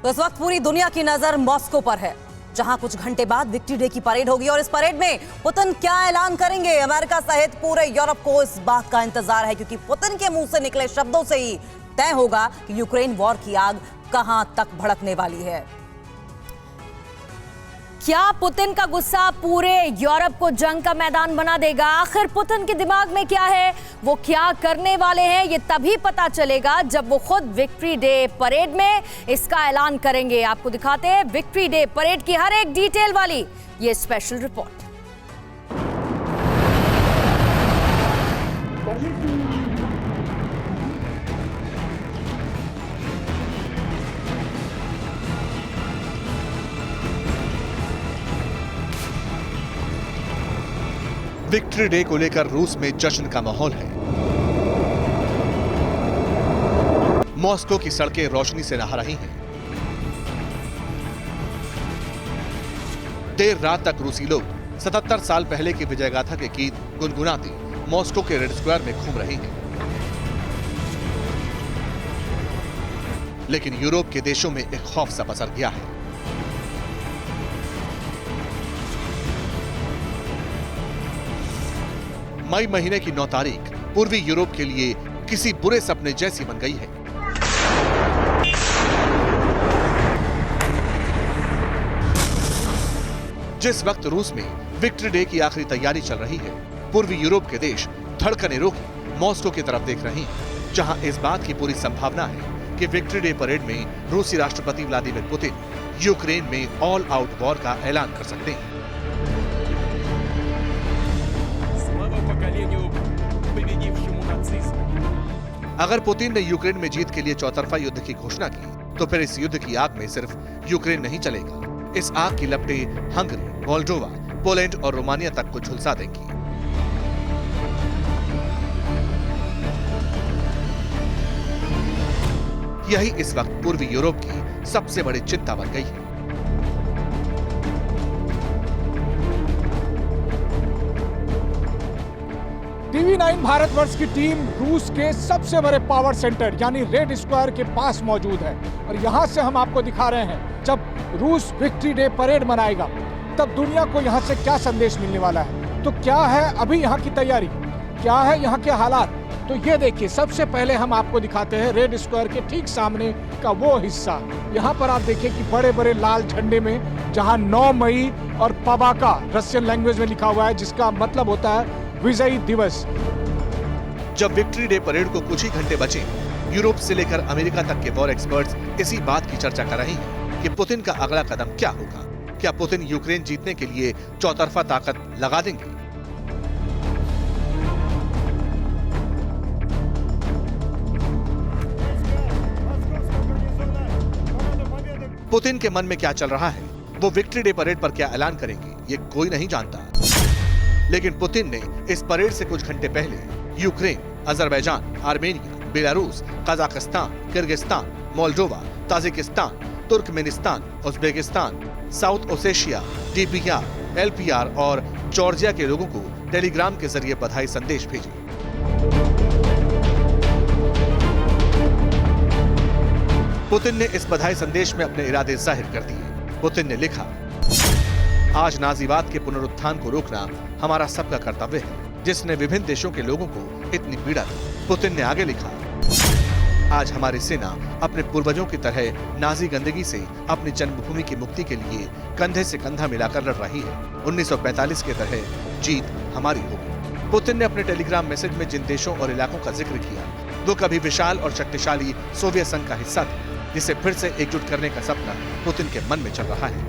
तो इस वक्त पूरी दुनिया की नजर मॉस्को पर है, जहां कुछ घंटे बाद विक्ट्री डे की परेड होगी। और इस परेड में पुतिन क्या ऐलान करेंगे, अमेरिका सहित पूरे यूरोप को इस बात का इंतजार है, क्योंकि पुतिन के मुंह से निकले शब्दों से ही तय होगा कि यूक्रेन वॉर की आग कहां तक भड़कने वाली है। क्या पुतिन का गुस्सा पूरे यूरोप को जंग का मैदान बना देगा? आखिर पुतिन के दिमाग में क्या है, वो क्या करने वाले हैं, ये तभी पता चलेगा जब वो खुद विक्ट्री डे परेड में इसका ऐलान करेंगे। आपको दिखाते हैं विक्ट्री डे परेड की हर एक डिटेल वाली ये स्पेशल रिपोर्ट। विक्ट्री डे को लेकर रूस में जश्न का माहौल है। मॉस्को की सड़कें रोशनी से नहा रही हैं। देर रात तक रूसी लोग 77 साल पहले की विजयगाथा के गीत गुनगुनाते मॉस्को के रेड स्क्वायर में घूम रहे हैं। लेकिन यूरोप के देशों में एक खौफ सा पसर गया है। मई महीने की 9 तारीख पूर्वी यूरोप के लिए किसी बुरे सपने जैसी बन गई है। जिस वक्त रूस में विक्ट्री डे की आखिरी तैयारी चल रही है, पूर्वी यूरोप के देश धड़कने रोके मॉस्को की तरफ देख रहे हैं, जहां इस बात की पूरी संभावना है कि विक्ट्री डे परेड में रूसी राष्ट्रपति व्लादिमीर पुतिन यूक्रेन में ऑल आउट वॉर का ऐलान कर सकते हैं। अगर पुतिन ने यूक्रेन में जीत के लिए चौतरफा युद्ध की घोषणा की, तो फिर इस युद्ध की आग में सिर्फ यूक्रेन नहीं चलेगा। इस आग की लपटें हंगरी, मोल्डोवा, पोलैंड और रोमानिया तक को झुलसा देंगी। यही इस वक्त पूर्वी यूरोप की सबसे बड़ी चिंता बन गई है। टीवी9 भारतवर्ष की टीम रूस के सबसे बड़े पावर सेंटर यानी रेड स्क्वायर के पास मौजूद है और यहां से हम आपको दिखा रहे हैं जब रूस विक्ट्री डे परेड मनाएगा तब दुनिया को यहां से क्या संदेश मिलने वाला है। तो क्या है अभी यहां की तैयारी, क्या है यहां के हालात, तो ये देखिए। सबसे पहले हम आपको दिखाते हैं रेड स्क्वायर के ठीक सामने का वो हिस्सा। यहाँ पर आप देखिए कि बड़े बड़े लाल झंडे में जहाँ 9 मई और पबाका रशियन लैंग्वेज में लिखा हुआ है, जिसका मतलब होता है विजयी दिवस। जब विक्ट्री डे परेड को कुछ ही घंटे बचे, यूरोप से लेकर अमेरिका तक के वॉर एक्सपर्ट्स इसी बात की चर्चा कर रहे हैं कि पुतिन का अगला कदम क्या होगा। क्या पुतिन यूक्रेन जीतने के लिए चौतरफा ताकत लगा देंगे? पुतिन के मन में क्या चल रहा है, वो विक्ट्री डे परेड पर क्या ऐलान करेंगे, ये कोई नहीं जानता। लेकिन पुतिन ने इस परेड से कुछ घंटे पहले Ukraine, Azerbaijan, Armenia, Belarus, Kazakhstan, Kyrgyzstan, Moldova, Tajikistan, Turkmenistan, Uzbekistan, south Ossetia, DPR, LPR और जॉर्जिया के लोगों को टेलीग्राम के जरिए बधाई संदेश भेजे। पुतिन ने इस बधाई संदेश में अपने इरादे जाहिर कर दिए। पुतिन ने लिखा, आज नाजीवाद के पुनरुत्थान को रोकना हमारा सबका कर्तव्य है, जिसने विभिन्न देशों के लोगों को इतनी पीड़ा दी। पुतिन ने आगे लिखा, आज हमारी सेना अपने पूर्वजों की तरह नाजी गंदगी से अपनी जन्मभूमि की मुक्ति के लिए कंधे से कंधा मिलाकर लड़ रही है। 1945 के तरह जीत हमारी होगी। पुतिन ने अपने टेलीग्राम मैसेज में जिन देशों और इलाकों का जिक्र किया, वो कभी विशाल और शक्तिशाली सोवियत संघ का हिस्सा थे, जिसे फिर से एकजुट करने का सपना पुतिन के मन में चल रहा है।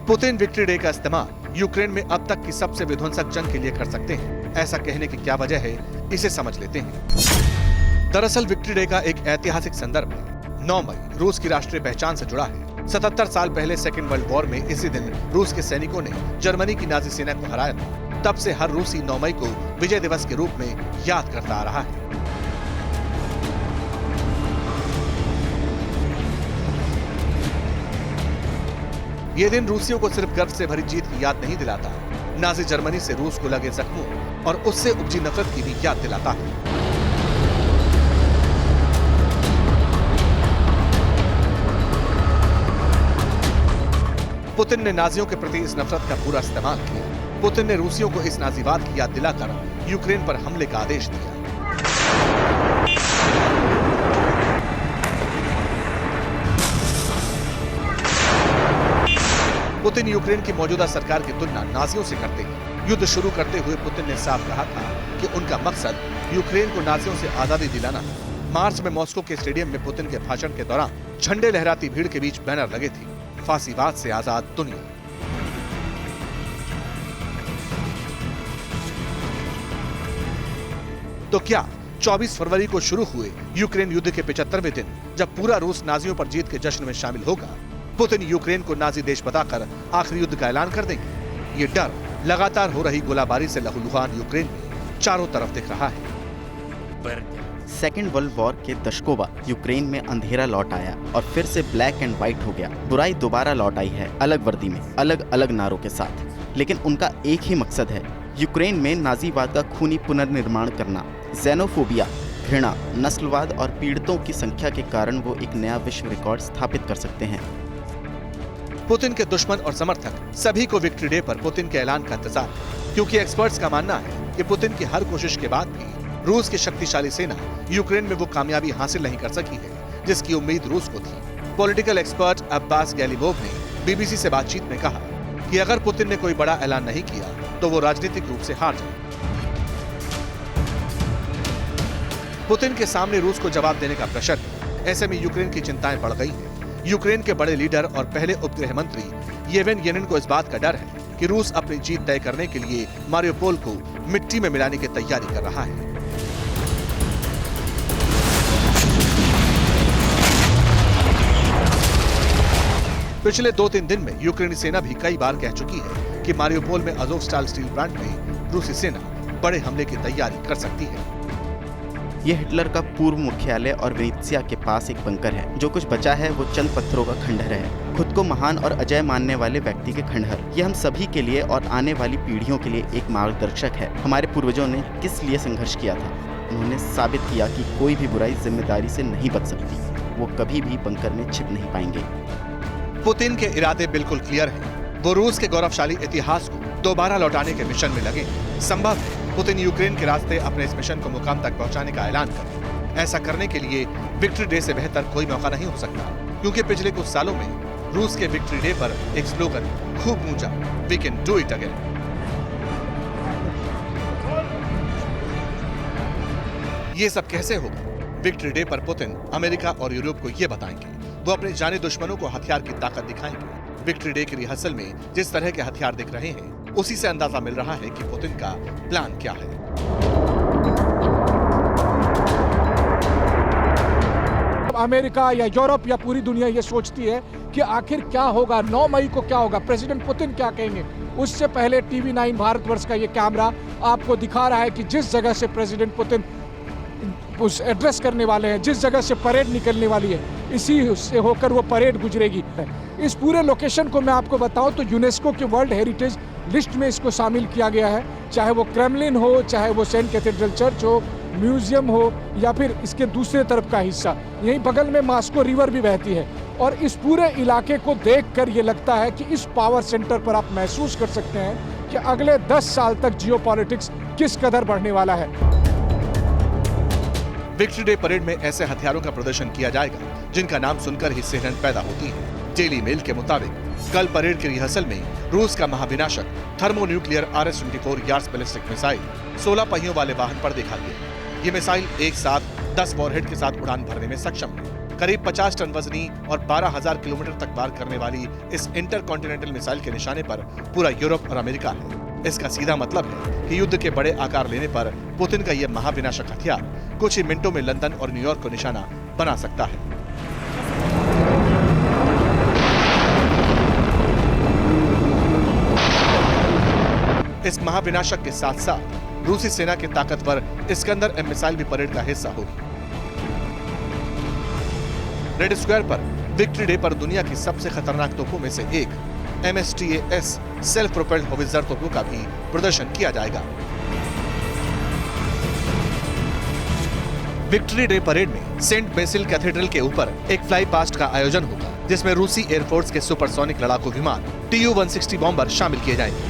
पुतिन विक्ट्री डे का इस्तेमाल यूक्रेन में अब तक की सबसे विध्वंसक जंग के लिए कर सकते हैं। ऐसा कहने की क्या वजह है, इसे समझ लेते हैं। दरअसल विक्ट्री डे का एक ऐतिहासिक संदर्भ है। 9 मई रूस की राष्ट्रीय पहचान से जुड़ा है। 77 साल पहले सेकेंड वर्ल्ड वॉर में इसी दिन रूस के सैनिकों ने जर्मनी की नाजी सेना को हराया था। तब से हर रूसी 9 मई को विजय दिवस के रूप में याद करता आ रहा है। ये दिन रूसियों को सिर्फ गर्व से भरी जीत की याद नहीं दिलाता, नाजी जर्मनी से रूस को लगे जख्मों और उससे उपजी नफरत की भी याद दिलाता है। पुतिन ने नाजियों के प्रति इस नफरत का पूरा इस्तेमाल किया। पुतिन ने रूसियों को इस नाजीवाद की याद दिलाकर यूक्रेन पर हमले का आदेश दिया। पुतिन यूक्रेन की मौजूदा सरकार की तुलना नाजियों से करते हैं। युद्ध शुरू करते हुए पुतिन ने साफ कहा था कि उनका मकसद यूक्रेन को नाजियों से आजादी दिलाना था। मार्च में मॉस्को के स्टेडियम में पुतिन के भाषण के दौरान झंडे लहराती भीड़ के बीच बैनर लगे थे, फांसीवाद से आजाद दुनिया। तो क्या 24 फरवरी को शुरू हुए यूक्रेन युद्ध के 75वें दिन, जब पूरा रूस नाजियों पर जीत के जश्न में शामिल होगा, पुतिन यूक्रेन को नाजी देश बताकर आखिरी युद्ध का ऐलान कर देंगे? ये डर लगातार हो रही गोलाबारी से लहूलुहान यूक्रेन में चारों तरफ दिख रहा है। सेकेंड वर्ल्ड वॉर के दशकों बाद यूक्रेन में अंधेरा लौट आया और फिर से ब्लैक एंड व्हाइट हो गया। बुराई दोबारा लौट आई है, अलग वर्दी में, अलग अलग नारों के साथ, लेकिन उनका एक ही मकसद है, यूक्रेन में नाजीवाद का खूनी पुनर्निर्माण करना। ज़ेनोफोबिया, घृणा, नस्लवाद और पीड़ितों की संख्या के कारण वो एक नया विश्व रिकॉर्ड स्थापित कर सकते हैं। पुतिन के दुश्मन और समर्थक सभी को विक्ट्री डे पर पुतिन के ऐलान का इंतजार है, क्योंकि एक्सपर्ट्स का मानना है कि पुतिन की हर कोशिश के बाद भी रूस की शक्तिशाली सेना यूक्रेन में वो कामयाबी हासिल नहीं कर सकी है जिसकी उम्मीद रूस को थी। पॉलिटिकल एक्सपर्ट अब्बास गैलिबोव ने बीबीसी से बातचीत में कहा कि अगर पुतिन ने कोई बड़ा ऐलान नहीं किया तो वो राजनीतिक रूप से हार जाए। पुतिन के सामने रूस को जवाब देने का प्रेशर है। ऐसे में यूक्रेन की चिंताएं बढ़ गई हैं। यूक्रेन के बड़े लीडर और पहले उपगृह मंत्री येवेन को इस बात का डर है कि रूस अपनी जीत तय करने के लिए मारियोपोल को मिट्टी में मिलाने की तैयारी कर रहा है। पिछले 2-3 दिन में यूक्रेनी सेना भी कई बार कह चुकी है कि मारियोपोल में अज़ोवस्टाल स्टील प्लांट में रूसी सेना बड़े हमले की तैयारी कर सकती है। यह हिटलर का पूर्व मुख्यालय और वेनेत्सिया के पास एक बंकर है। जो कुछ बचा है वो चंद पत्थरों का खंडहर है, खुद को महान और अजय मानने वाले व्यक्ति के खंडहर। यह हम सभी के लिए और आने वाली पीढ़ियों के लिए एक मार्गदर्शक है। हमारे पूर्वजों ने किस लिए संघर्ष किया था? उन्होंने साबित किया कि कोई भी बुराई जिम्मेदारी से नहीं बच सकती। वो कभी भी बंकर में छिप नहीं पाएंगे। पुतिन के इरादे बिल्कुल क्लियर हैं। वो रूस के गौरवशाली इतिहास को दोबारा लौटाने के मिशन में लगे। संभव है पुतिन यूक्रेन के रास्ते अपने इस मिशन को मुकाम तक पहुंचाने का ऐलान करें। ऐसा करने के लिए विक्ट्री डे से बेहतर कोई मौका नहीं हो सकता, क्योंकि पिछले कुछ सालों में रूस के विक्ट्री डे पर एक स्लोगन खूब गूंजा, we can do it again. ये सब कैसे होगा? विक्ट्री डे पर पुतिन अमेरिका और यूरोप को ये बताएंगे। वो अपने जाने दुश्मनों को हथियार की ताकत दिखाएंगे। विक्ट्री डे की रिहर्सल में जिस तरह के हथियार दिख रहे हैं, उसी से अंदाजा मिल रहा है कि पुतिन का प्लान क्या है। अमेरिका या यूरोप या पूरी दुनिया ये सोचती है कि आखिर क्या होगा, 9 मई को क्या होगा, प्रेसिडेंट पुतिन क्या कहेंगे। उससे पहले TV9 भारतवर्ष का ये कैमरा आपको दिखा रहा है कि जिस जगह से प्रेसिडेंट पुतिन उस एड्रेस करने वाले हैं, जिस जगह से परेड निकलने वाली है, इसी से होकर वो परेड गुजरेगी। इस पूरे लोकेशन को मैं आपको बताऊं तो यूनेस्को के वर्ल्ड हेरिटेज लिस्ट में इसको शामिल किया गया है। चाहे वो क्रेमलिन हो, चाहे वो सेंट कैथेड्रल चर्च हो, म्यूजियम हो, या फिर इसके दूसरे तरफ का हिस्सा। यहीं बगल में मॉस्को रिवर भी बहती है। और इस पूरे इलाके को देखकर ये लगता है कि इस पावर सेंटर पर आप महसूस कर सकते हैं कि अगले 10 साल तक जियोपॉलिटिक्स किस कदर बढ़ने वाला है। विक्ट्री डे परेड में ऐसे हथियारों का प्रदर्शन किया जाएगा जिनका नाम सुनकर ही सिहरन पैदा होती है। डेली मेल के मुताबिक कल परेड की रिहर्सल में रूस का महाविनाशक thermonuclear RS-24 Yars ballistic missile 16 पहियों वाले वाहन पर देखा गया। ये मिसाइल एक साथ 10 वॉरहेड के साथ उड़ान भरने में सक्षम है। करीब 50 टन वजनी और 12,000 किलोमीटर तक पार करने वाली इस इंटरकॉन्टिनेंटल मिसाइल के निशाने पर पूरा यूरोप और अमेरिका है। इसका सीधा मतलब है कि युद्ध के बड़े आकार लेने पर पुतिन का यह महाविनाशक हथियार कुछ ही मिनटों में लंदन और न्यूयॉर्क को निशाना बना सकता है। इस महाविनाशक के साथ साथ रूसी सेना के ताकतवर इस्कंदर M मिसाइल भी परेड का हिस्सा होगी। रेड स्क्वायर पर विक्ट्री डे पर दुनिया की सबसे खतरनाक तोपों में से एक MSTAS सेल्फ प्रोपेल्ड होवित्जर तोपों का भी प्रदर्शन किया जाएगा। विक्ट्री डे परेड में सेंट बेसिल कैथेड्रल के ऊपर एक फ्लाई पास्ट का आयोजन होगा, जिसमें रूसी एयरफोर्स के सुपरसोनिक लड़ाकू विमान Tu-160 बॉम्बर शामिल किए जाएंगे।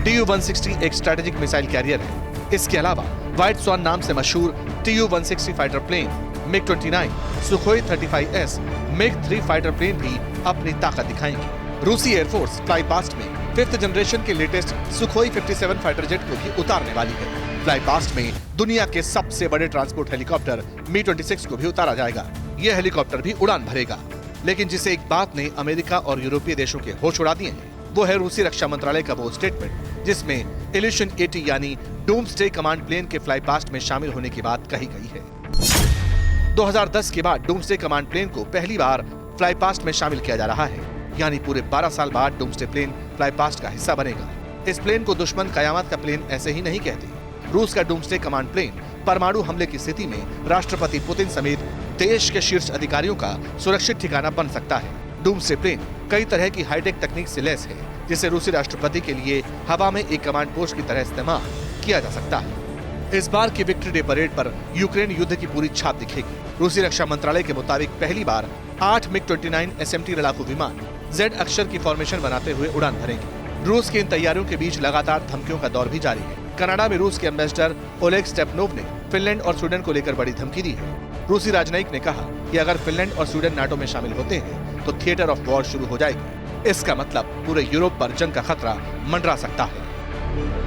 Tu-160 एक स्ट्रेटेजिक मिसाइल कैरियर है। इसके अलावा व्हाइट स्वान नाम से मशहूर Tu-160 fighter plane, MiG-29, Sukhoi 35S, MiG-3 fighter plane भी अपनी ताकत दिखाएंगे। रूसी एयरफोर्स फ्लाई पास्ट में 5th जनरेशन के लेटेस्ट सुखोई 57 फाइटर जेट को भी उतारने वाली है। फ्लाई पास्ट में दुनिया के सबसे बड़े ट्रांसपोर्ट हेलीकॉप्टर Mi-26 को भी उतारा जाएगा। यह हेलीकॉप्टर भी उड़ान भरेगा, लेकिन जिसे एक बात ने अमेरिका और यूरोपीय देशों के होश उड़ा दिए हैं, वो है रूसी रक्षा मंत्रालय का वो स्टेटमेंट जिसमें इल्यूशन 80 यानी डूम्सडे कमांड प्लेन के फ्लाई पास्ट में शामिल होने की बात कही गई है। 2010 के बाद डूम्सडे कमांड प्लेन को पहली बार फ्लाई पास्ट में शामिल किया जा रहा है, यानी पूरे 12 साल बाद डूम्सडे प्लेन फ्लाई पास्ट का हिस्सा बनेगा। इस प्लेन को दुश्मन कयामत का प्लेन ऐसे ही नहीं कहते। रूस का डूम्सडे कमांड प्लेन परमाणु हमले की स्थिति में राष्ट्रपति पुतिन समेत देश के शीर्ष अधिकारियों का सुरक्षित ठिकाना बन सकता है। डूम्सडे प्लेन कई तरह की हाईटेक तकनीक से लैस है, जिसे रूसी राष्ट्रपति के लिए हवा में एक कमांड पोस्ट की तरह इस्तेमाल किया जा सकता है। इस बार की विक्ट्री डे परेड पर यूक्रेन युद्ध की पूरी छाप दिखेगी। रूसी रक्षा मंत्रालय के मुताबिक पहली बार 8 MiG-29 SMT लड़ाकू विमान Z अक्षर की फॉर्मेशन बनाते हुए उड़ान भरेंगे। रूस की इन तैयारियों के बीच लगातार धमकियों का दौर भी जारी है। कनाडा में रूस के एम्बेसडर ओलेग स्टेपनोव ने फिनलैंड और स्वीडन को लेकर बड़ी धमकी दी है। रूसी राजनयिक ने कहा कि अगर फिनलैंड और स्वीडन नाटो में शामिल होते हैं तो थिएटर ऑफ वॉर शुरू हो जाएगी। इसका मतलब पूरे यूरोप पर जंग का खतरा मंडरा सकता है।